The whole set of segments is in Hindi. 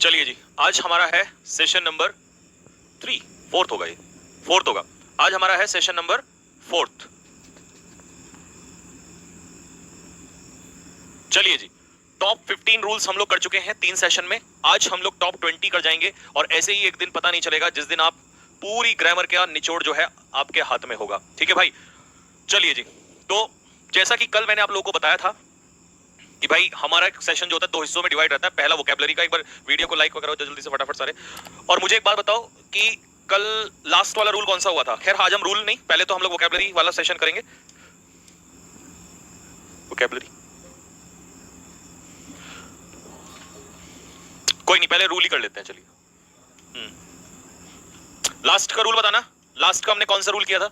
चलिए जी, आज हमारा है सेशन नंबर 3, फोर्थ होगा, ये फोर्थ होगा। आज हमारा है सेशन नंबर 4। चलिए जी, टॉप 15 रूल्स हम लोग कर चुके हैं 3 सेशन में। आज हम लोग टॉप 20 कर जाएंगे और ऐसे ही एक दिन पता नहीं चलेगा जिस दिन आप पूरी ग्रामर का निचोड़ जो है आपके हाथ में होगा। ठीक है भाई, चलिए जी। तो जैसा कि कल मैंने आप लोगों को बताया था कि भाई हमारा सेशन जो होता है 2 हिस्सों में डिवाइड रहता है। पहला वोकैबुलरी का, एक बार वीडियो को लाइक करो जल्दी से फटाफट सारे। और मुझे एक बात बताओ कि कल लास्ट वाला रूल कौन सा हुआ था? खैर आज हम रूल नहीं, पहले तो हम लोग वोकैबुलरी वाला सेशन करेंगे। वोकैबुलरी कोई नहीं, पहले रूल ही कर लेते हैं। चलिए, लास्ट का रूल बताना। लास्ट का हमने कौन सा रूल किया था?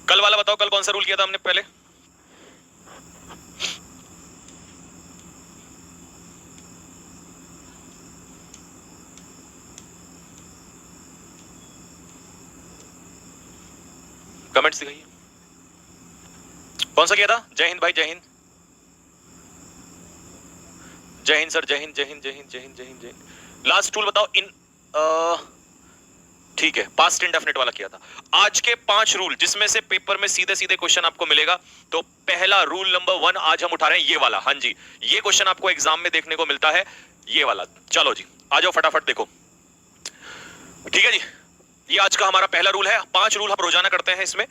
कल वाला बताओ, कल कौन सा रूल किया था हमने पहले? कमेंट्स दिखाइए, कौन सा किया था? जय हिंद भाई, जय हिंद, जय हिंद सर, जय हिंद, जय हिंद, जय हिंद, जय हिंद, जय हिंद, जय हिंद। लास्ट रूल बताओ। ठीक है, पास्ट इंडेफिनिट वाला किया था। आज के 5 रूल जिसमें से पेपर में सीधे सीधे क्वेश्चन आपको मिलेगा। तो पहला रूल नंबर 1 आज हम उठा रहे हैं, ये वाला। हाँ जी, ये क्वेश्चन आपको एग्जाम में देखने को मिलता है, ये वाला। चलो जी, आ जाओ फटाफट देखो। ठीक है जी, ये आज का हमारा पहला रूल है। 5 रूल हम रोजाना करते हैं। इसमें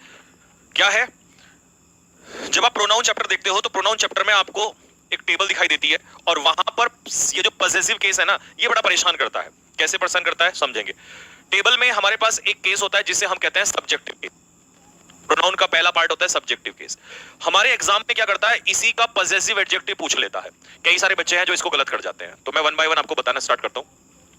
क्या है? जब आप प्रोनाउन चैप्टर देखते हो तो प्रोनाउन चैप्टर में आपको एक टेबल दिखाई देती है और वहां पर ये जो पॉसेसिव केस है ना, ये बड़ा परेशान करता है। कैसे परेशान करता है समझेंगे। टेबल में हमारे पास एक केस होता है जिसे हम कहते हैं सब्जेक्टिव केस। प्रोनाउन का पहला पार्ट होता है सब्जेक्टिव केस। हमारे एग्जाम में क्या करता है, इसी का पॉसेसिव एडजेक्टिव पूछ लेता है। कई सारे बच्चे हैं जो इसको गलत कर जाते हैं, तो मैं 1 बाय 1 आपको बताना स्टार्ट करता हूं।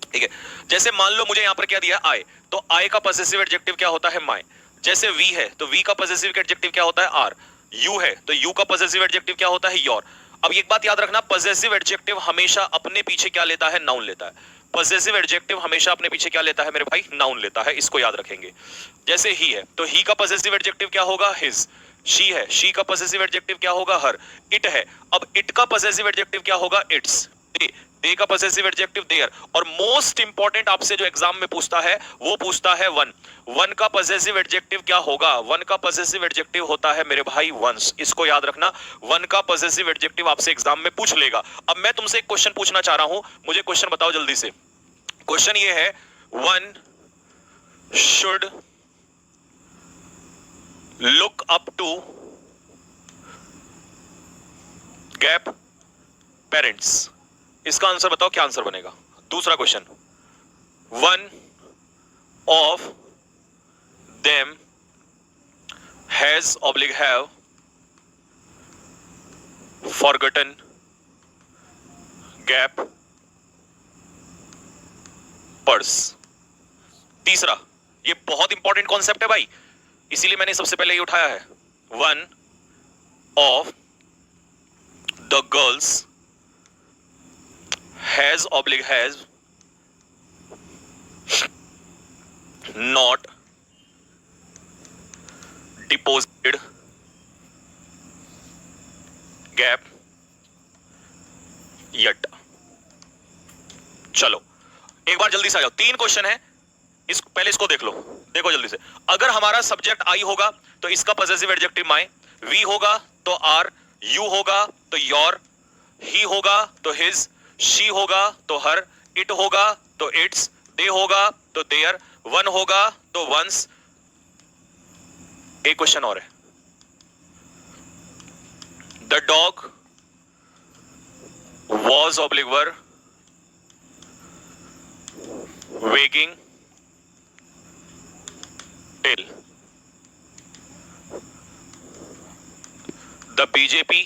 ठीक है, जैसे मान लो मुझे यहां पर क्या दिया, आए, तो आए का पॉसेसिव एडजेक्टिव क्या होता है, माय। जैसे वी है तो वी का पॉसेसिव एडजेक्टिव क्या होता है, आर। यू है तो यू का पॉसेसिव एडजेक्टिव क्या होता है, योर। अब एक बात याद रखना, पॉसेसिव एडजेक्टिव हमेशा अपने पीछे क्या लेता है, नाउन लेता है। पॉसेसिव एडजेक्टिव हमेशा अपने पीछे क्या लेता है मेरे भाई, नाउन लेता है। इसको याद रखेंगे। जैसे ही है तो ही का पॉसेसिव एडजेक्टिव क्या होगा, हिज। शी है, शी का पॉसेसिव एडजेक्टिव क्या होगा, हर। इट है, अब इट का पॉसेसिव एडजेक्टिव क्या होगा, इट्स। दे का पॉसेसिव एडजेक्टिव देयर। और मोस्ट इंपॉर्टेंट आपसे जो एग्जाम में पूछता है वो पूछता है वन। वन का पॉसेसिव एडजेक्टिव क्या होगा, वन का पॉसेसिव एडजेक्टिव होता है मेरे भाई वंस। इसको याद रखना, वन का पॉसेसिव एडजेक्टिव आपसे एग्जाम में पूछ लेगा। अब मैं तुमसे एक क्वेश्चन पूछना चाह रहा हूं, मुझे क्वेश्चन बताओ जल्दी से। क्वेश्चन ये है, one should look up to gap parents. इसका आंसर बताओ, क्या आंसर बनेगा? दूसरा question, one of them has oblique have forgotten gap purse. तीसरा, ये बहुत इंपॉर्टेंट कॉन्सेप्ट है भाई, इसीलिए मैंने सबसे पहले ये उठाया है। One of the girls has oblique has not deposited gap yet. चलो एक बार जल्दी से आ जाओ, 3 क्वेश्चन है। पहले इसको देख लो, देखो जल्दी से। अगर हमारा सब्जेक्ट आई होगा तो इसका पॉसेसिव एडजेक्टिव माय, वी होगा तो आर, यू होगा तो योर, ही होगा तो हिज, शी होगा तो हर, इट होगा तो इट्स, दे होगा तो देयर, वन होगा तो वंस। एक क्वेश्चन और है, the dog was oblique were wagging till the BJP.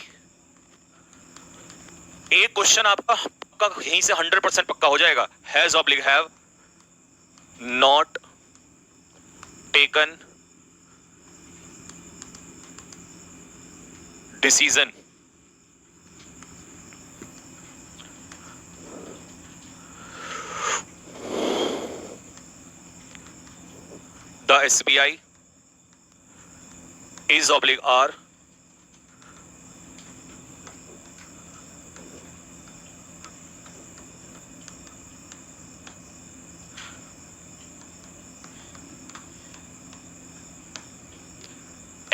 एक क्वेश्चन आपका पक्का यहीं से 100% पक्का हो जाएगा, has oblique have not taken decision. The SBI is oblique are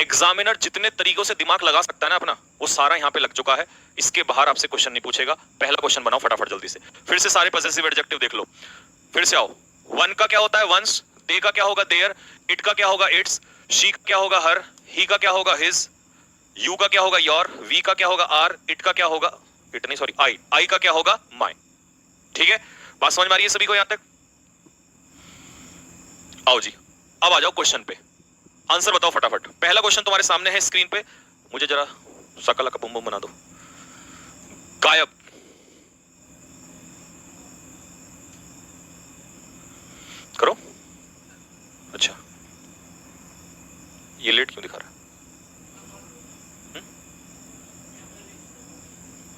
examiner जितने तरीकों से दिमाग लगा सकता है ना अपना, वो सारा यहां पे लग चुका है। इसके बाहर आपसे क्वेश्चन नहीं पूछेगा। पहला क्वेश्चन बनाओ फटाफट जल्दी से। फिर से सारे पॉसेसिव एडजेक्टिव देख लो, फिर से आओ। वन का क्या होता है वंस, दे का क्या होगा देयर, इट का क्या होगा इट्स, शी का क्या होगा हर, ही का क्या होगा हिज, यू का क्या होगा योर, वी का क्या होगा आर, इट का क्या होगा इट नहीं सॉरी आई, आई का क्या होगा माई। ठीक है, बात समझ में आ रही है सभी को यहां तक? आओ जी, अब आ जाओ क्वेश्चन पे, आंसर बताओ फटाफट। पहला क्वेश्चन तुम्हारे सामने है स्क्रीन पे, मुझे जरा सकला का बुम बुम बना दो। गायब, करो। अच्छा, ये लेट क्यों दिखा रहा है?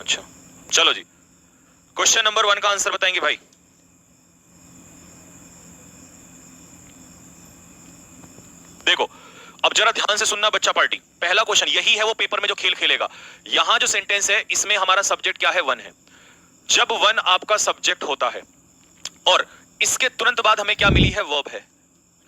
अच्छा चलो जी, क्वेश्चन नंबर 1 का आंसर बताएंगे भाई। देखो अब जरा ध्यान से सुनना बच्चा पार्टी, पहला क्वेश्चन यही है वो पेपर में जो खेल खेलेगा। यहां जो सेंटेंस है इसमें हमारा सब्जेक्ट क्या है, वन है। जब वन आपका सब्जेक्ट होता है और इसके तुरंत बाद हमें क्या मिली है, वर्ब है।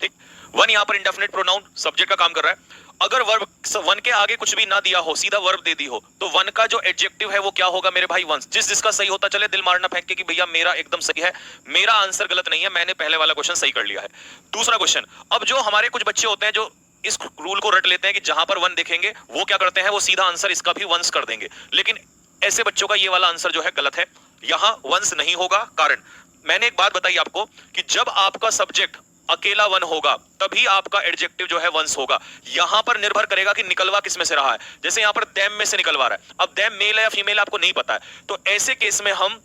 ठीक, वन यहां पर इंडेफिनिट प्रोनाउन सब्जेक्ट का काम कर रहा है। अगर वर्ब वन के आगे कुछ भी ना दिया हो, सीधा वर्ब दे दी हो, तो वन का जो एडजेक्टिव है वो क्या होगा मेरे भाई, वंस। जिस जिसका सही होता चले, दिल मारना फेंक के कि भैया मेरा एकदम सही है, मेरा आंसर गलत नहीं है, मैंने पहले वाला क्वेश्चन सही कर लिया है। दूसरा क्वेश्चन, अब जो हमारे कुछ बच्चे होते हैं जो इस रूल को रट लेते हैं कि जहां पर वन देखेंगे वो क्या करते हैं, वो सीधा आंसर इसका भी वंस कर देंगे। लेकिन ऐसे बच्चों का ये वाला आंसर जो है गलत है, यहां वंस नहीं होगा। कारण मैंने एक बात बताई आपको कि जब आपका सब्जेक्ट अकेला वन होगा तभी आपका एडजेक्टिव जो है वंस होगा। यहां पर निर्भर करेगा कि निकलवा किस में से रहा है। जैसे यहां पर देम में से निकलवा रहा है, अब देम मेल है या फीमेल आपको नहीं पता है, तो ऐसे केस में हम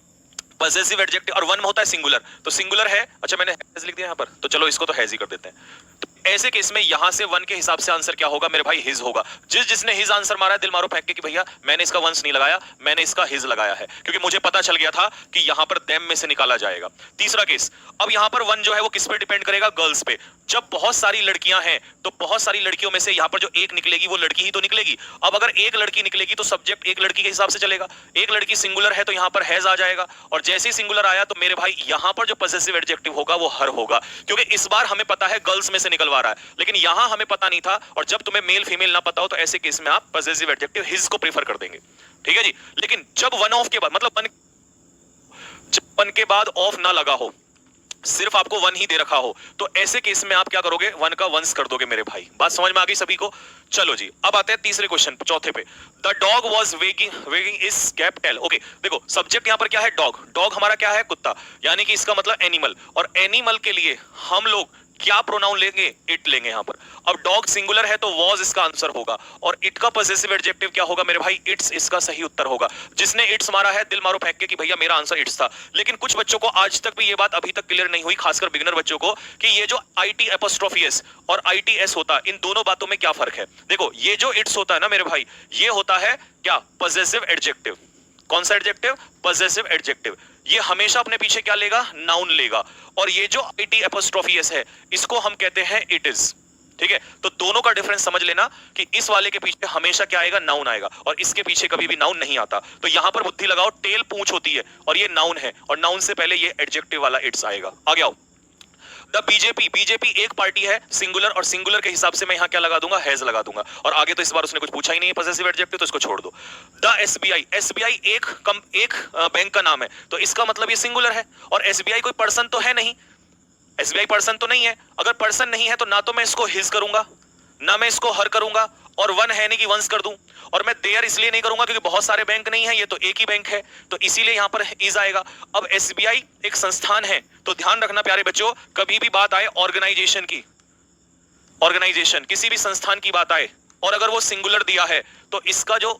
पॉसेसिव एडजेक्टिव, और वन में होता है सिंगुलर, तो सिंगुलर है, अच्छा मैंने हैज लिख दिया यहां पर, तो चलो इसको तो हैज ही कर देते हैं। तो ऐसे केस में यहां से वन के हिसाब से आंसर क्या होगा मेरे भाई, हिज होगा। जिसने हिज आंसर मारा है, दिल मारो फेंक के कि भैया मैंने इसका वंस नहीं लगाया, मैंने इसका हिज लगाया है, क्योंकि मुझे पता चल गया था कि यहां पर देम में से निकाला जाएगा। तीसरा केस, अब यहां पर वन जो है वो किस पे डिपेंड करेगा, गर्ल्स पे। जब बहुत सारी लड़कियां हैं तो बहुत सारी लड़कियों में से यहां पर जो एक निकलेगी वो लड़की ही तो निकलेगी। अब अगर एक लड़की निकलेगी तो सब्जेक्ट एक लड़की के हिसाब से चलेगा। एक लड़की सिंगुलर है तो यहां पर हैज आ जाएगा, और जैसे ही सिंगुलर आया तो मेरे भाई यहां पर जो पॉसेसिव एडजेक्टिव होगा वो हर होगा, क्योंकि इस बार हमें पता है गर्ल्स में से निकलवा रहा है, लेकिन यहां हमें पता नहीं था। और जब तुम्हें मेल फीमेल ना पता हो तो ऐसे केस में आप पॉसेसिव एडजेक्टिव हिज को प्रेफर कर देंगे। ठीक है जी, लेकिन जब वन ऑफ के बाद, मतलब वन के बाद ऑफ ना लगा हो, सिर्फ आपको वन ही दे रखा हो, तो ऐसे केस में आप क्या करोगे, वन का वंस कर दोगे मेरे भाई। बात समझ में आ गई सभी को? चलो जी, अब आते हैं तीसरे क्वेश्चन, चौथे पे। The dog was wagging is cap tail. Okay देखो, सब्जेक्ट यहां पर क्या है, डॉग। डॉग हमारा क्या है, कुत्ता, यानी कि इसका मतलब एनिमल। और एनिमल के लिए हम लोग क्या प्रोनाउन लेंगे, इट लेंगे यहां पर। अब डॉग सिंगुलर है तो वॉज इसका आंसर होगा, और इट का पॉसेसिव एडजेक्टिव क्या होगा मेरे भाई, इट्स इसका सही उत्तर होगा। जिसने इट्स मारा है दिल मारो फेंक के कि भैया मेरा आंसर इट्स था। लेकिन कुछ बच्चों को आज तक भी ये बात अभी तक क्लियर नहीं हुई, खासकर बिगिनर बच्चों को, कि ये जो आईटी एपोस्ट्रोफी एस और आईटीएस होता है, इन दोनों बातों में क्या फर्क है। देखो ये जो इट्स होता है ना मेरे भाई, ये होता है क्या, पॉसेसिव एडजेक्टिव। कौन सा एडजेक्टिव, पॉसेसिव एडजेक्टिव। ये हमेशा अपने पीछे क्या लेगा, नाउन लेगा। और ये जो आईटी एपोस्ट्रोफी एस है, इसको हम कहते हैं इट इज। ठीक है, तो दोनों का डिफरेंस समझ लेना कि इस वाले के पीछे हमेशा क्या आएगा, नाउन आएगा, और इसके पीछे कभी भी नाउन नहीं आता। तो यहां पर बुद्धि लगाओ, टेल पूंछ होती है और ये नाउन है, और नाउन से पहले ये एडजेक्टिव वाला इट्स आएगा। आगे आओ। द बीजेपी, बीजेपी एक पार्टी है सिंगुलर, और सिंगुलर के हिसाब से मैं यहां क्या लगा दूंगा, हैज लगा दूंगा। और आगे तो इस बार उसने कुछ पूछा ही नहीं है पॉसेसिव एडजेक्टिव, तो इसको छोड़ दो। द एसबीआई, एसबीआई एक बैंक का नाम है, तो इसका मतलब ये सिंगुलर है। और एसबीआई कोई पर्सन तो है नहीं, एसबीआई पर्सन तो नहीं है। अगर पर्सन नहीं है तो ना तो मैं इसको हिज करूंगा, ना मैं इसको हर करूंगा, और वन है नहीं कि वंस कर दूं। और मैं देयर इसलिए नहीं करूंगा क्योंकि बहुत सारे बैंक नहीं है, ये तो एक ही बैंक है, तो इसीलिए यहां पर इज आएगा। अब एसबीआई एक संस्थान है, तो ध्यान रखना प्यारे बच्चों, कभी भी बात आए ऑर्गेनाइजेशन की, ऑर्गेनाइजेशन किसी भी संस्थान की बात आए, और अगर वो सिंगुलर दिया है तो इसका जो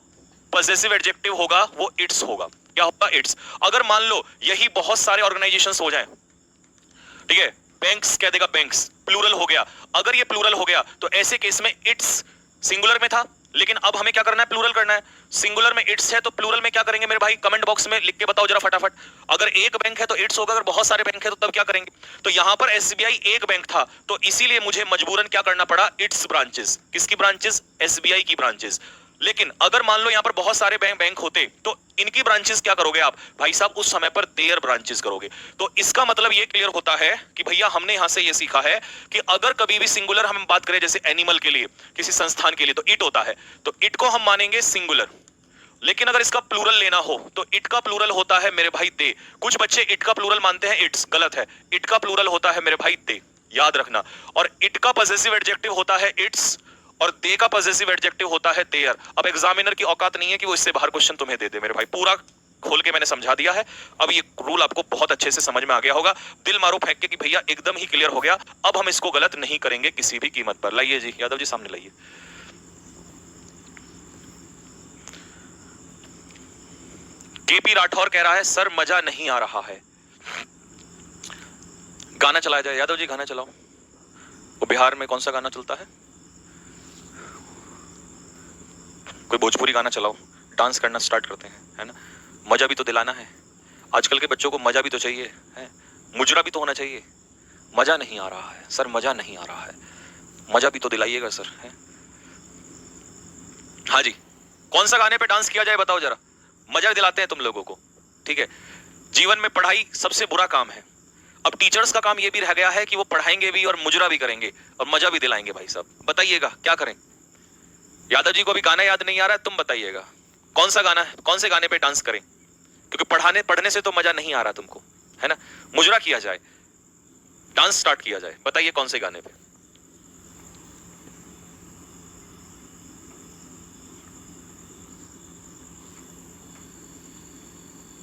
पॉसेसिव एडजेक्टिव होगा वो इट्स होगा। क्या होगा, इट्स। अगर मान लो यही बहुत सारे ऑर्गेनाइजेशंस हो जाएं, ठीक है, बैंक्स कह देगा बैंक्स, प्लूरल हो गया। अगर ये प्लूरल हो गया तो ऐसे केस में इट्स सिंगुलर में था, लेकिन अब हमें क्या करना है, प्लूरल करना है। सिंगुलर में इट्स है तो प्लूरल में क्या करेंगे मेरे भाई, कमेंट बॉक्स में लिख के बताओ जरा फटाफट। अगर एक बैंक है तो इट्स होगा, अगर बहुत सारे बैंक है तो तब क्या करेंगे। तो यहां पर एसबीआई एक बैंक था, तो इसीलिए मुझे मजबूरन क्या करना पड़ा, इट्स ब्रांचेस। किसकी ब्रांचेस, एसबीआई की ब्रांचेस। लेकिन अगर मान लो यहां पर बहुत सारे बैंक होते तो इनकी ब्रांचेस क्या करोगे आप भाई साहब, उस समय पर देयर ब्रांचेस करोगे। तो इसका मतलब ये क्लियर होता है कि भैया हमने यहां से ये सीखा है कि अगर कभी भी सिंगुलर हम बात करें जैसे एनिमल के लिए, किसी संस्थान के लिए, तो इट होता है, तो इट को हम मानेंगे सिंगुलर। लेकिन अगर इसका प्लूरल लेना हो तो इट का प्लूरल होता है मेरे भाई दे। कुछ बच्चे इट का प्लूरल मानते हैं इट्स, गलत है। इट का प्लूरल होता है मेरे भाई दे, याद रखना। और इट का पॉसेसिव एडजेक्टिव होता है इट्स और दे का पॉसेसिव एडजेक्टिव होता है देयर। अब एग्जामिनर की औकात नहीं है कि वो इससे बाहर क्वेश्चन तुम्हें दे दे मेरे भाई, पूरा खोल के मैंने समझा दिया है। अब ये रूल आपको बहुत अच्छे से समझ में आ गया होगा। दिल मारो फेंक के कि भैया एकदम ही क्लियर हो गया, अब हम इसको गलत नहीं करेंगे किसी भी कीमत पर। लाइए जी यादव जी, सामने लाइए। केपी राठौर कह रहा है सर मजा नहीं आ रहा है। गाना चलाया जाए, यादव जी गाना चलाओ। वो बिहार में कौन सा गाना चलता है? कोई भोजपुरी गाना चलाओ, डांस करना स्टार्ट करते हैं, है ना। मजा भी तो दिलाना है, आजकल के बच्चों को मजा भी तो चाहिए है, मुजरा भी तो होना चाहिए। मजा नहीं आ रहा है सर, मजा नहीं आ रहा है, मजा भी तो दिलाइएगा सर, है। हाँ जी, कौन सा गाने पे डांस किया जाए बताओ जरा, मजा दिलाते हैं तुम लोगों को, ठीक है। जीवन में पढ़ाई सबसे बुरा काम है। अब टीचर्स का काम ये भी रह गया है कि वो पढ़ाएंगे भी और मुजरा भी करेंगे और मजा भी दिलाएंगे। भाई साहब बताइएगा क्या करें। यादव जी को अभी गाना याद नहीं आ रहा है, तुम बताइएगा कौन सा गाना है, कौन से गाने पे डांस करें, क्योंकि पढ़ने से तो मजा नहीं आ रहा तुमको, है ना। मुजरा किया जाए, डांस स्टार्ट किया जाए, बताइए कौन से गाने पे।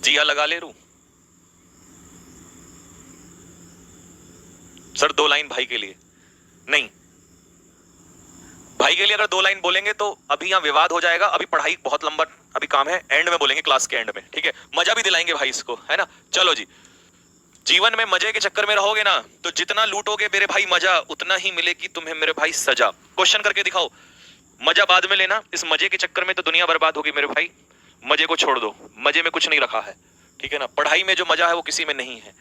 जिया लगा ले रू सर, 2 लाइन भाई के लिए नहीं, भाई के लिए अगर 2 लाइन बोलेंगे तो अभी यहां विवाद हो जाएगा। अभी पढ़ाई बहुत लंबा अभी काम है, एंड में बोलेंगे, क्लास के एंड में, ठीक है। मजा भी दिलाएंगे भाई इसको, है ना। चलो जी, जीवन में मजे के चक्कर में रहोगे ना तो जितना लूटोगे मेरे भाई मजा, उतना ही मिलेगी तुम्हें मेरे भाई सजा। क्वेश्चन करके दिखाओ, मजा बाद में लेना, इस मजे के चक्कर में तो दुनिया बर्बाद होगी मेरे भाई। मजे को छोड़ दो, मजे में कुछ नहीं रखा है, ठीक है ना। पढ़ाई में जो मजा है वो किसी में नहीं है।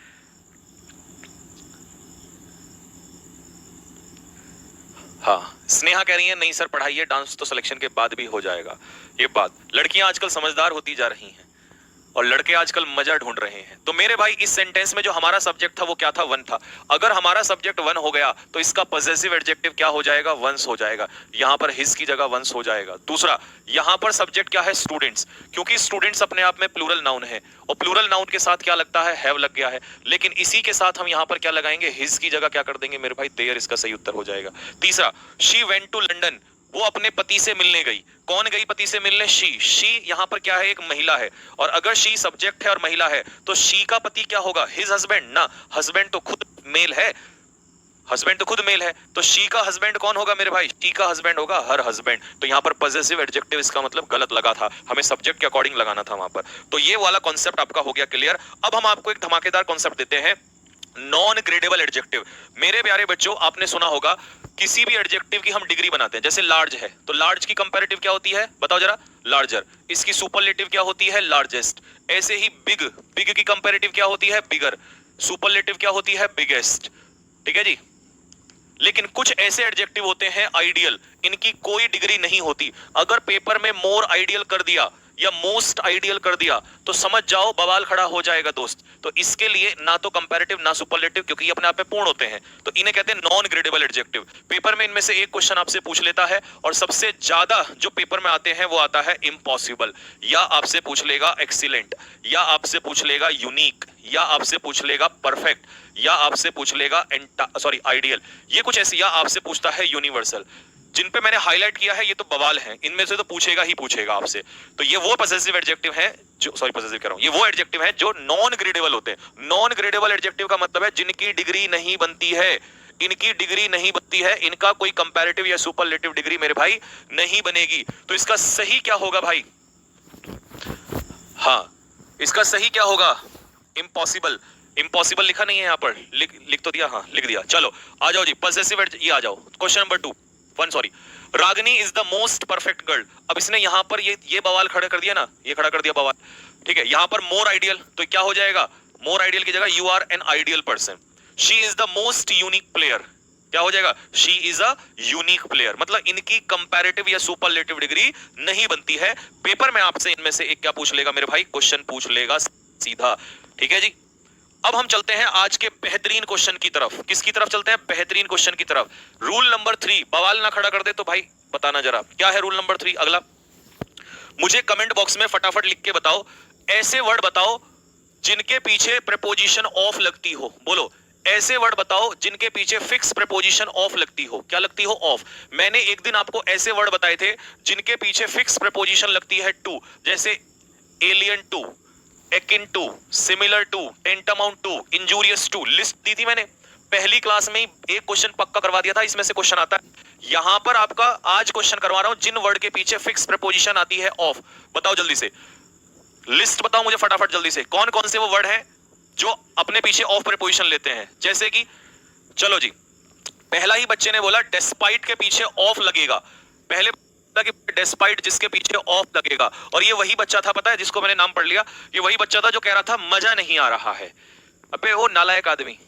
हाँ, स्नेहा कह रही है नहीं सर पढ़ाई है, डांस तो सिलेक्शन के बाद भी हो जाएगा। ये बात, लड़कियां आजकल समझदार होती जा रही हैं और लड़के आजकल मजा ढूंढ रहे हैं। तो मेरे भाई इस सेंटेंस में जो हमारा सब्जेक्ट था वो क्या था, वन था। अगर हमारा सब्जेक्ट वन हो गया तो इसका पॉसेसिव एडजेक्टिव क्या हो जाएगा, वंस हो जाएगा। यहां पर हिज की जगह वंस हो जाएगा। दूसरा, यहां पर सब्जेक्ट क्या है, स्टूडेंट्स, क्योंकि स्टूडेंट्स अपने आप में प्लूरल नाउन है और प्लूरल नाउन के साथ क्या लगता है, हैव लग गया है। लेकिन इसी के साथ हम यहां पर क्या लगाएंगे, हिज की जगह क्या कर देंगे मेरे भाई, देयर। इसका सही उत्तर हो जाएगा। तीसरा, शी वेंट टू लंडन, वो अपने पति से मिलने गई। कौन गई पति से मिलने, शी यहां पर क्या है, एक महिला है। और अगर शी सब्जेक्ट है और महिला है तो शी का पति क्या होगा, हिज हस्बैंड ना। हस्बैंड तो खुद मेल है, हस्बैंड तो खुद मेल है, तो शी का हस्बैंड कौन होगा मेरे भाई, शी का हस्बैंड होगा हर हस्बैंड। तो यहां पर पॉसेसिव एडजेक्टिव इसका मतलब गलत लगा था, हमें सब्जेक्ट के अकॉर्डिंग लगाना था वहां पर। तो ये वाला कॉन्सेप्ट आपका हो गया क्लियर। अब हम आपको एक धमाकेदार कॉन्सेप्ट देते हैं, नॉन ग्रेडेबल एडजेक्टिव। मेरे प्यारे बच्चों, आपने सुना होगा किसी भी एडजेक्टिव की हम डिग्री बनाते हैं। जैसे लार्ज है तो लार्ज की कंपैरेटिव क्या होती है बताओ जरा, लार्जर। इसकी सुपरलेटिव क्या होती है, लार्जेस्ट। ऐसे ही बिग की कंपैरेटिव क्या होती है, बिगर। सुपरलेटिव क्या होती है, बिगेस्ट। ठीक है जी। लेकिन कुछ ऐसे एडजेक्टिव होते हैं आइडियल, इनकी कोई डिग्री नहीं होती। अगर पेपर में मोर आइडियल कर दिया या मोस्ट आइडियल कर दिया तो समझ जाओ बवाल खड़ा हो जाएगा दोस्त। तो इसके लिए ना तो कंपैरेटिव ना सुपरलेटिव, क्योंकि ये अपने आप में पूर्ण होते हैं, तो इन्हें कहते हैं नॉन ग्रेडेबल एडजेक्टिव। पेपर में इनमें से एक क्वेश्चन आपसे पूछ लेता है और सबसे ज्यादा जो पेपर में आते हैं वो आता है इम्पॉसिबल, या आपसे पूछ लेगा एक्सीलेंट, या आपसे पूछ लेगा यूनिक, या आपसे पूछ लेगा परफेक्ट, या आपसे पूछ लेगा आइडियल। ये कुछ ऐसी, या आपसे पूछता है यूनिवर्सल। जिन पे मैंने हाईलाइट किया है ये तो बवाल है, इनमें से तो पूछेगा ही पूछेगा आपसे। तो ये वो पॉसेसिव एडजेक्टिव है जो, पॉसेसिव कह रहा हूं, ये वो एडजेक्टिव है जो नॉन ग्रेडेबल होते हैं। नॉन ग्रेडेबल एडजेक्टिव का मतलब है जिनकी डिग्री नहीं बनती है, इनकी डिग्री नहीं बनती है, इनका कोई कंपैरेटिव या सुपरलेटिव डिग्री मेरे भाई नहीं बनेगी। तो इसका सही क्या होगा भाई, हाँ इसका सही क्या होगा, इम्पॉसिबल। इम्पॉसिबल लिखा नहीं है यहाँ पर, लिख तो दिया, हाँ लिख दिया। चलो आ जाओ जी, पॉसेसिव ये आ जाओ। Question number 2 sorry, Ragini is the most perfect girl. अब इसने यहां पर ये बवाल खड़ा कर दिया ना, ये खड़ा कर दिया बवाल, ठीक है। यहां पर मोर आइडियल, तो क्या हो जाएगा, मोर आइडियल की जगह you are an ideal person. She is the most unique player, क्या हो जाएगा, she is a unique player, मतलब इनकी कंपैरेटिव या सुपरलेटिव डिग्री नहीं बनती है। पेपर में आपसे इनमें से एक क्या पूछ लेगा मेरे भाई, क्वेश्चन पूछ लेगा सीधा। ठीक है जी, अब हम चलते हैं आज के बेहतरीन क्वेश्चन की तरफ। किसकी तरफ चलते हैं, बेहतरीन क्वेश्चन की तरफ। रूल नंबर 3, बवाल ना खड़ा कर दे तो भाई बताना जरा क्या है रूल नंबर 3। अगला मुझे कमेंट बॉक्स में फटाफट लिख के बताओ, ऐसे वर्ड बताओ जिनके पीछे प्रेपोजिशन ऑफ लगती हो। बोलो, ऐसे वर्ड बताओ जिनके पीछे फिक्स प्रेपोजिशन ऑफ लगती हो। क्या लगती हो, ऑफ। मैंने एक दिन आपको ऐसे वर्ड बताए थे जिनके पीछे फिक्स प्रेपोजिशन लगती है टू, जैसे alien to, akin to, similar to, tantamount to, injurious to. List दी थी मैंने पहली क्लास में ही, एक क्वेश्चन पक्का करवा दिया था, इसमें से क्वेश्चन आता है। यहां पर आपका आज क्वेश्चन करवा रहा हूं जिन वर्ड के पीछे फिक्स प्रेपोजिशन आती है ऑफ। बताओ जल्दी से, लिस्ट बताओ मुझे फटाफट जल्दी से, कौन कौन से वो वर्ड हैं जो अपने पीछे ऑफ प्रेपोजिशन लेते हैं। जैसे कि चलो जी, पहला ही बच्चे ने बोला डेस्पाइट के पीछे ऑफ लगेगा। पहले कि डेस्पाइट जिसके पीछे ऑफ लगेगा, और ये वही बच्चा था पता है जिसको मैंने नाम पढ़ लिया, ये वही बच्चा था जो कह रहा था मजा नहीं आ रहा है। अबे वो नालायक आदमी,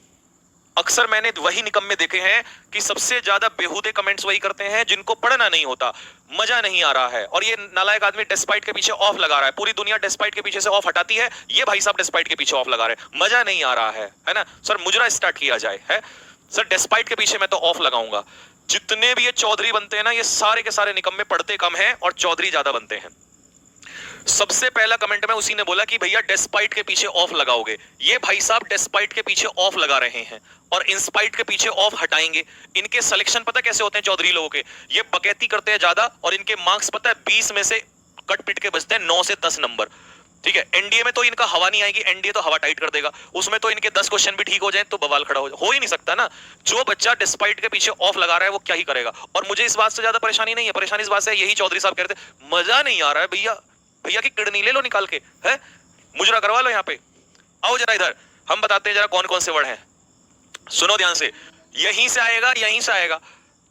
अक्सर मैंने वही निकम्मे देखे हैं कि सबसे ज्यादा बेहूदे कमेंट्स वही करते हैं जिनको पढ़ना नहीं होता, मजा नहीं आ रहा है। और ये नालायक आदमी डेस्पाइट के पीछे ऑफ लगा रहा है, पूरी दुनिया डेस्पाइट के पीछे से ऑफ हटाती है, ये भाई साहब डेस्पाइट के पीछे ऑफ लगा रहे हैं, मजा नहीं आ रहा है ना सर, मुजरा स्टार्ट किया जाए है सर, डेस्पाइट के पीछे मैं तो ऑफ लगाऊंगा। जितने भी ये चौधरी बनते हैं ना, ये सारे के सारे निकम्मे पढ़ते कम हैं और चौधरी ज्यादा बनते हैं। सबसे पहला कमेंट में उसी ने बोला कि भैया डेस्पाइट के पीछे ऑफ लगाओगे। ये भाई साहब डेस्पाइट के पीछे ऑफ लगा रहे हैं और इंस्पाइट के पीछे ऑफ हटाएंगे। इनके सिलेक्शन पता कैसे होते हैं चौधरी लोगों के, ये बकैती करते हैं ज्यादा और इनके मार्क्स पता है 20 में से कट पिट के बचते हैं 9 से 10 नंबर। ठीक है, एनडीए में तो इनका हवा नहीं आएगी, एनडीए तो हवा टाइट कर देगा, उसमें तो इनके 10 क्वेश्चन भी ठीक हो जाए तो बवाल खड़ा हो ही नहीं सकता ना। जो बच्चा डिस्पाइट के पीछे ऑफ लगा रहा है वो क्या ही करेगा। और मुझे इस बात से ज्यादा परेशानी नहीं है, परेशानी इस बात से यही चौधरी साहब कह रहे थे मजा नहीं आ रहा है भैया, भैया की किडनी ले लो निकाल के, है मुजरा करवा लो यहाँ पे। आओ जरा इधर, हम बताते हैं जरा कौन कौन से वर्ड हैं, सुनो ध्यान से, यहीं से आएगा यहीं से आएगा,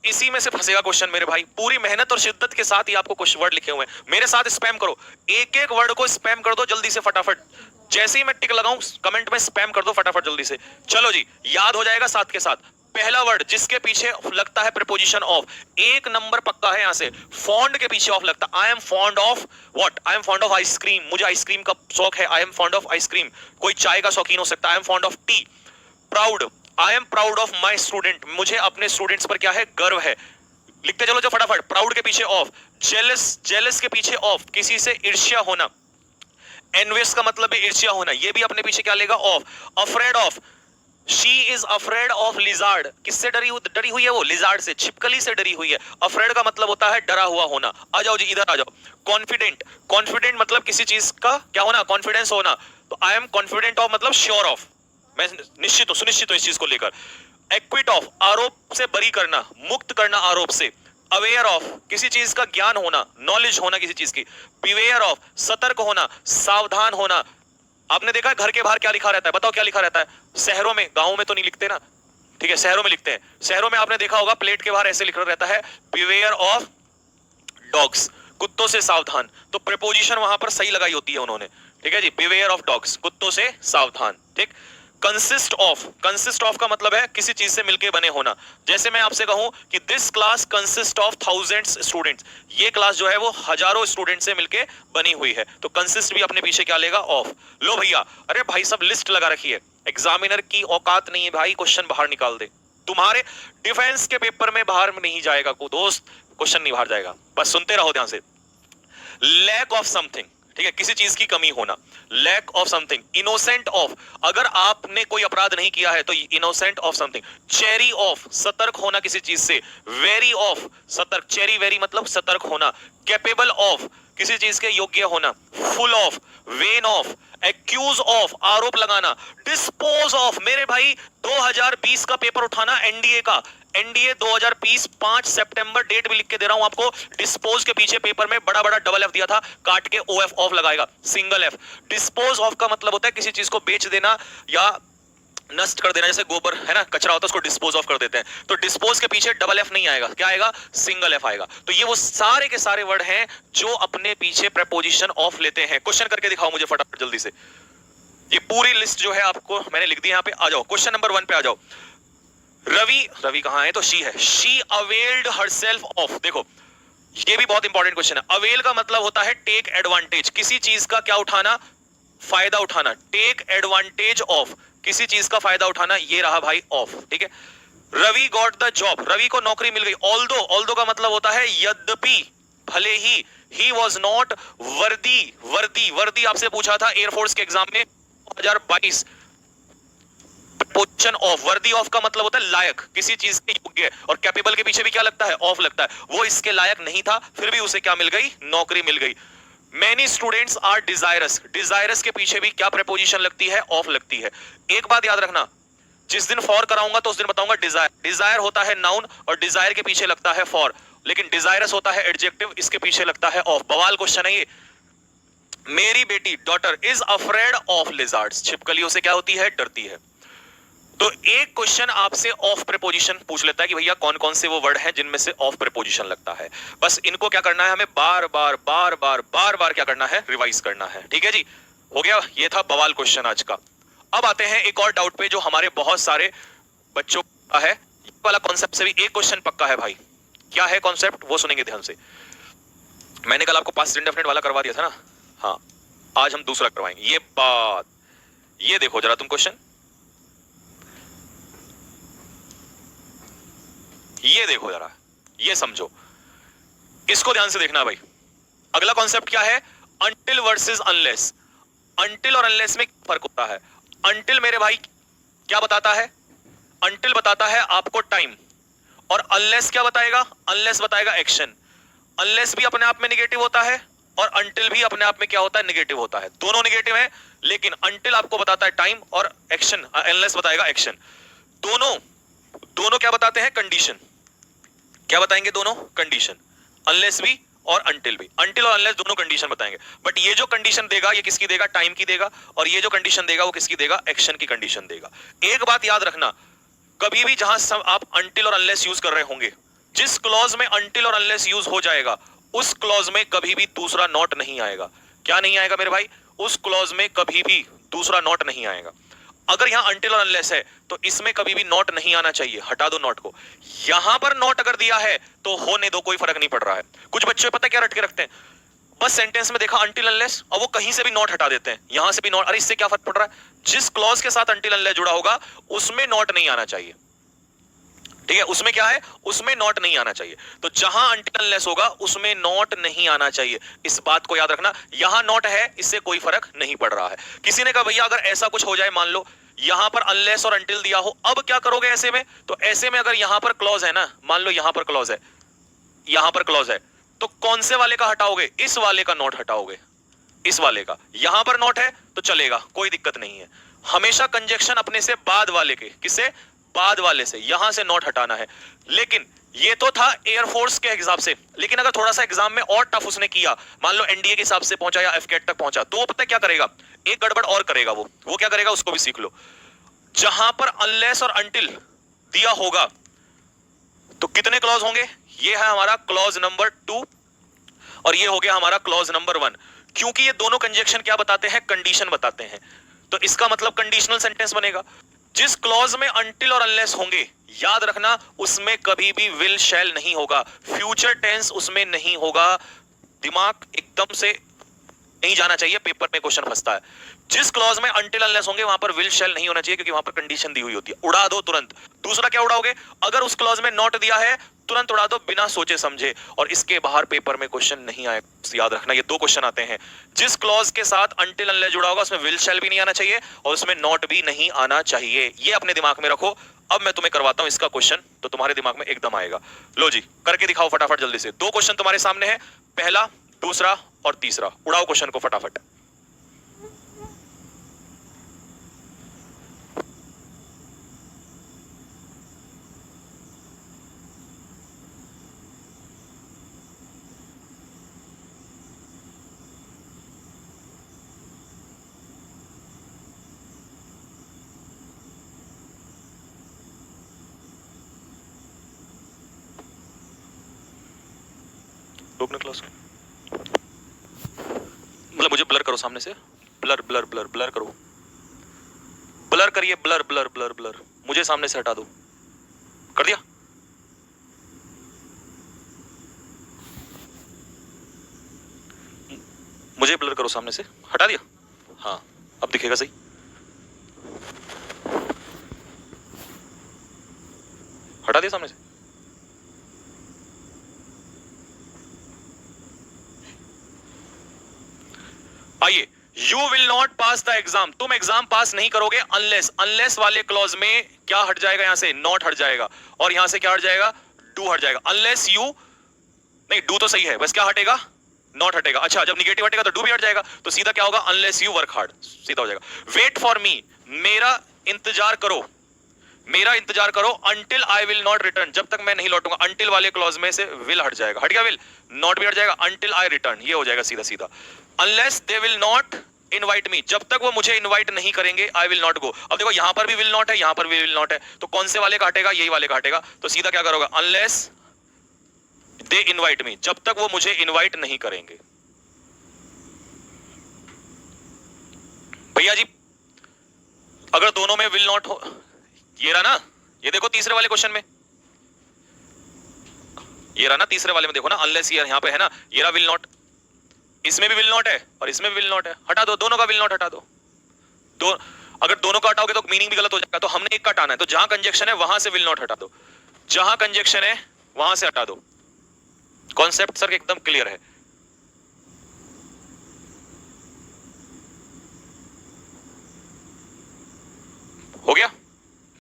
इसी में से फंसेगा क्वेश्चन मेरे भाई। पूरी मेहनत और शिद्दत के साथ ही आपको कुछ वर्ड लिखे हुए हैं, मेरे साथ स्पैम करो, एक एक वर्ड को स्पैम कर दो जल्दी से फटाफट। जैसे ही मैं टिक लगाऊं कमेंट में स्पैम कर दो फटाफट जल्दी से। चलो जी, याद हो जाएगा साथ के साथ। पहला वर्ड जिसके पीछे लगता है प्रीपोजिशन ऑफ, एक नंबर पक्का है यहां से, फॉन्ड के पीछे ऑफ लगता है। I am fond of what, I am fond of ice cream, मुझे आइसक्रीम का शौक है, I am fond of ice cream. कोई चाय का शौकीन हो सकता है, I am fond of T. Proud, I am proud of my student, मुझे अपने स्टूडेंट्स पर क्या है, गर्व है। लिखते चलो जो फटाफट, प्राउड के पीछे ऑफ। जेलस, जेलस के पीछे ऑफ, किसी से ईर्ष्या होना। एनवियस का मतलब है ईर्ष्या होना, ये भी अपने पीछे क्या लेगा, of. Afraid of, she is afraid of lizard, किससे डरी हुई है वो, लिजार्ड से, छिपकली से डरी हुई है। अफ्रेड का मतलब होता है डरा हुआ होना। आ जाओ जी इधर आ जाओ। कॉन्फिडेंट, कॉन्फिडेंट मतलब किसी चीज का क्या होना, कॉन्फिडेंस होना। तो आई एम कॉन्फिडेंट ऑफ मतलब श्योर ऑफ, मैं निश्चित हूं, सुनिश्चित हूं इस चीज को लेकर। एक्विट ऑफ, आरोप से बरी करना, मुक्त करना आरोप से। अवेयर ऑफ, किसी चीज का ज्ञान होना, नॉलेज होना किसी चीज की। बिवेयर ऑफ, सतर्क होना, सावधान होना। आपने देखा है घर के बाहर क्या लिखा रहता है, बताओ क्या लिखा रहता है शहरों में, गांवों में तो नहीं लिखते ना, ठीक है शहरों में लिखते हैं। शहरों में आपने देखा होगा प्लेट के बाहर ऐसे लिखा रहता है बिवेयर ऑफ डॉग्स, कुत्तों से सावधान। तो प्रीपोजिशन वहां पर सही लगाई होती है उन्होंने, ठीक है जी, बिवेयर ऑफ डॉग्स, कुत्तों से सावधान। ठीक। कंसिस्ट ऑफ, कंसिस्ट ऑफ का मतलब है किसी चीज से मिलके बने होना। जैसे मैं आपसे कहूं कि this class consist of thousands students, ये क्लास जो है वो हजारों स्टूडेंट से मिलके बनी हुई है। तो कंसिस्ट भी अपने पीछे क्या लेगा, ऑफ। लो भैया, अरे भाई सब लिस्ट लगा रखी है, एग्जामिनर की औकात नहीं है भाई क्वेश्चन बाहर निकाल दे। तुम्हारे डिफेंस के पेपर में बाहर नहीं जाएगा को दोस्त, क्वेश्चन नहीं बाहर जाएगा, बस सुनते रहो ध्यान से। लैक ऑफ समथिंग, ठीक है, किसी चीज की कमी होना। Lack of something. Innocent of, अगर आपने कोई अपराध नहीं किया है तो innocent of something. Chary of, सतर्क होना किसी चीज से। वेरी ऑफ, सतर्क, चेरी वेरी मतलब सतर्क होना। कैपेबल ऑफ, किसी चीज के योग्य होना। Full of, vain of, accuse of, आरोप लगाना। डिस्पोज ऑफ, मेरे भाई 2020 का पेपर उठाना एनडीए का, एनडीए 2020 5 सितंबर, डेट भी लिख के दे रहा हूं आपको। डिस्पोज के पीछे पेपर में बड़ा बड़ा डबल एफ दिया था, काट के ओएफ ऑफ लगाएगा, सिंगल एफ। डिस्पोज ऑफ का मतलब होता है किसी चीज को बेच देना या नष्ट कर देना, जैसे गोबर है ना, कचरा होता है उसको डिस्पोज ऑफ कर देते हैं। तो डिस्पोज के पीछे डबल एफ नहीं आएगा, क्या आएगा, सिंगल एफ आएगा। तो ये वो सारे के सारे वर्ड हैं जो अपने पीछे प्रीपोजिशन ऑफ लेते हैं। क्वेश्चन करके दिखाओ मुझे फटाफट जल्दी से, ये पूरी लिस्ट जो है आपको मैंने लिख दी यहां पे। आ जाओ क्वेश्चन नंबर 1 पे आ जाओ। रवि, रवि कहां है? तो शी है। शी अवेल्ड हरसेल्फ ऑफ, देखो ये भी बहुत इंपॉर्टेंट क्वेश्चन है। अवेल का मतलब होता है टेक एडवांटेज, किसी चीज का क्या उठाना, फायदा उठाना। टेक एडवांटेज ऑफ, किसी चीज का फायदा उठाना, ये रहा भाई ऑफ, ठीक है। Ravi got the job, Ravi को नौकरी मिल गई। ऑल्दो, ऑल्दो का मतलब होता है यद्यपि, भले ही। ही वॉज नॉट वर्दी, वर्दी, वर्दी आपसे पूछा था एयरफोर्स के एग्जाम में 2022। पोजीशन ऑफ, वर्दी ऑफ का मतलब होता है लायक, किसी चीज के योग्य। और कैपेबल के पीछे भी क्या लगता है? ऑफ लगता है। वो इसके लायक नहीं था, फिर भी उसे क्या मिल गई? नौकरी मिल गई। Many students are desirous, desirous के पीछे भी क्या प्रेपोजिशन लगती है? ऑफ लगती है। एक बात याद रखना, जिस दिन फॉर कराऊंगा तो उस दिन बताऊंगा डिजायर। डिजायर होता है नाउन और डिजायर के पीछे लगता है फॉर, लेकिन डिजायरस होता है एडजेक्टिव, इसके पीछे लगता है ऑफ। बवाल क्वेश्चन है ये। मेरी बेटी daughter is afraid of lizards, छिपकलियों से क्या होती है? डरती है। तो एक क्वेश्चन आपसे ऑफ प्रेपोजिशन पूछ लेता है कि भैया कौन कौन से वो वर्ड हैं जिनमें से ऑफ प्रेपोजिशन लगता है। बस इनको क्या करना है? हमें बार बार बार बार बार बार क्या करना है? रिवाइज करना है, ठीक है जी। हो गया, ये था बवाल क्वेश्चन आज का। अब आते हैं एक और डाउट पे जो हमारे बहुत सारे बच्चों का है। ये वाला कॉन्सेप्ट से भी एक क्वेश्चन पक्का है भाई। क्या है कॉन्सेप्ट? वो सुनेंगे ध्यान से। मैंने कल आपको पास्ट इंडेफिनिट वाला करवा दिया था ना, हाँ, आज हम दूसरा करवाएंगे। ये बात, ये देखो जरा तुम क्वेश्चन, ये देखो जरा, ये समझो, इसको ध्यान से देखना भाई। अगला कॉन्सेप्ट क्या है? Until versus unless. अंटिल और अनलेस में फर्क होता है। अंटिल मेरे भाई क्या बताता है? अंटिल बताता है आपको टाइम, और अनलेस क्या बताएगा? अनलेस बताएगा एक्शन। अनलेस भी अपने आप में निगेटिव होता है और अंटिल भी अपने आप में क्या होता है? निगेटिव होता है। दोनों निगेटिव है, लेकिन अंटिल आपको बताता है टाइम और एक्शन, अनलेस बताएगा एक्शन। दोनों दोनों क्या बताते हैं? कंडीशन। क्या बताएंगे दोनों? कंडीशन। अनलेस भी और अंटिल भी, अंटिल और अनलेस दोनों कंडीशन बताएंगे। बट ये जो कंडीशन देगा ये किसकी देगा? टाइम की देगा। और ये जो कंडीशन देगा वो किसकी देगा? एक्शन की कंडीशन देगा। एक बात याद रखना, कभी भी जहां आप अंटिल और अनलेस यूज कर रहे होंगे, जिस क्लॉज में अंटिल और अनलेस यूज हो जाएगा उस क्लॉज में कभी भी दूसरा नॉट नहीं आएगा। क्या नहीं आएगा मेरे भाई? उस क्लॉज में कभी भी दूसरा नॉट नहीं आएगा। अगर यहां अंटिल और अनलेस है तो इसमें कभी भी नॉट नहीं आना चाहिए, हटा दो नॉट को। यहां पर नॉट अगर दिया है तो होने दो, कोई फर्क नहीं पड़ रहा है। कुछ बच्चे पता क्या रट के रखते हैं, बस सेंटेंस में देखा अंटिल अनलेस और वो कहीं से भी नॉट हटा देते हैं, यहां से भी नॉट। अरे इससे क्या फर्क पड़ रहा है? जिस क्लॉज के साथ अंटिल अनलेस जुड़ा होगा उसमें नॉट नहीं आना चाहिए, ठीक है। उसमें क्या है? उसमें नॉट नहीं आना चाहिए। तो जहां अंटिल अनलेस होगा उसमें नॉट नहीं आना चाहिए, इस बात को याद रखना। यहां नॉट है, इससे कोई फर्क नहीं पड़ रहा है। किसी ने कहा भैया अगर ऐसा कुछ हो जाए, मान लो यहां पर अनलेस और अंटिल दिया हो, अब क्या करोगे ऐसे में? तो ऐसे में अगर यहां पर क्लॉज है ना, मान लो यहां पर क्लॉज है, यहां पर क्लॉज है, तो कौन से वाले का हटाओगे? इस वाले का नॉट हटाओगे, इस वाले का। यहां पर नॉट है तो चलेगा, कोई दिक्कत नहीं है। हमेशा कंजक्शन अपने से बाद वाले के, किससे? बाद वाले से, यहां से नॉट हटाना है। लेकिन ये तो था एयरफोर्स के हिसाब से, लेकिन अगर थोड़ा सा एग्जाम में और टफ उसने किया, मान लो एनडीए के हिसाब से पहुंचा या एफकेट तक पहुंचा, तो वो पता है क्या करेगा? एक गड़बड़ और करेगा। वो क्या करेगा उसको भी सीख लो। जहां पर अनलेस और अंटिल दिया होगा तो कितने क्लॉज होंगे? ये है हमारा क्लॉज नंबर 2 और ये हो गया हमारा क्लॉज नंबर 1। क्योंकि ये दोनों कंजक्शन क्या बताते हैं? कंडीशन बताते हैं। तो इसका मतलब कंडीशनल सेंटेंस बनेगा। जिस क्लॉज में अंटिल और अनलेस होंगे, याद रखना उसमें कभी भी विल शैल नहीं होगा, फ्यूचर टेंस उसमें नहीं होगा। दिमाग एकदम से नहीं जाना चाहिए, पेपर में क्वेश्चन फंसता है। जिस क्लॉज में अंटिल अनलेस होंगे वहां पर विल शैल नहीं होना चाहिए, क्योंकि वहां पर कंडीशन दी हुई होती है। उड़ा दो तुरंत। दूसरा क्या उड़ाओगे? अगर उस क्लॉज में नॉट दिया है तुरंत उड़ा दो बिना सोचे समझे, और इसके बाहर पेपर में क्वेश्चन नहीं आएगा। याद रखना ये दो क्वेश्चन आते हैं। जिस क्लॉज के साथ अंटिल अनलेस जुड़ा होगा उसमें विल शैल भी नहीं आना चाहिए और उसमें नॉट भी नहीं आना चाहिए। ये अपने दिमाग में रखो। अब मैं तुम्हें करवाता हूं इसका क्वेश्चन, तो तुम्हारे दिमाग में एकदम आएगा। लो जी, करके दिखाओ फटाफट जल्दी से। दो क्वेश्चन तुम्हारे सामने है, पहला, दूसरा और तीसरा। उड़ाओ क्वेश्चन को फटाफट। रोकना क्लास को, मतलब मुझे ब्लर करो सामने से। ब्लर ब्लर ब्लर ब्लर करो, ब्लर करिए, ब्लर ब्लर ब्लर ब्लर। मुझे सामने से हटा दो। कर दिया? मुझे ब्लर करो सामने से, हटा दिया? हाँ, अब दिखेगा सही। हटा दिया सामने से? आइए, you will not pass the exam, तुम एग्जाम पास नहीं करोगे अनलेस, अनलेस वाले क्लॉज में क्या हट जाएगा? यहां से नॉट हट जाएगा, और यहां से क्या हट जाएगा? डू हट जाएगा। अनलेस यू, नहीं डू तो सही है, बस क्या हटेगा? नॉट हटेगा। अच्छा, जब निगेटिव हटेगा तो डू भी हट जाएगा, तो सीधा क्या होगा? अनलेस यू वर्क हार्ड, सीधा हो जाएगा। वेट फॉर मी, मेरा इंतजार करो, मेरा इंतजार करो। Until I will not return, जब तक मैं नहीं लौटूंगा। अंटिल वाले क्लॉज में से विल हट जाएगा, हट गया विल, नॉट भी हट जाएगा। अंटिल आई रिटर्न, ये हो जाएगा सीधा सीधा। Unless they will not invite me, जब तक वो मुझे इनवाइट नहीं करेंगे, आई विल नॉट गो। अब देखो यहां पर भी विल नॉट है, यहां पर भी विल नॉट है, तो कौन से वाले काटेगा? यही वाले काटेगा। तो सीधा क्या करोगे? अनलेस दे इनवाइट मी, जब तक वो मुझे इनवाइट नहीं करेंगे। भैया जी अगर दोनों में विल नॉट हो, ये रहा ना, ये देखो तीसरे वाले क्वेश्चन में, ये रहा ना तीसरे वाले में, देखो ना, अनलेस ये यहां पे है ना, ये रहा विल नॉट, इसमें भी विल नॉट है और इसमें भी विल नॉट है, हटा दो, दोनों का विल नॉट हटा दो। दो, अगर दोनों का हटाओगे तो मीनिंग भी गलत हो जाएगा, तो हमने एक का हटाना है, तो जहां कंजक्शन है वहां से विल नॉट हटा दो, जहां कंजक्शन है वहां से हटा दो। कॉन्सेप्ट सर एकदम क्लियर है।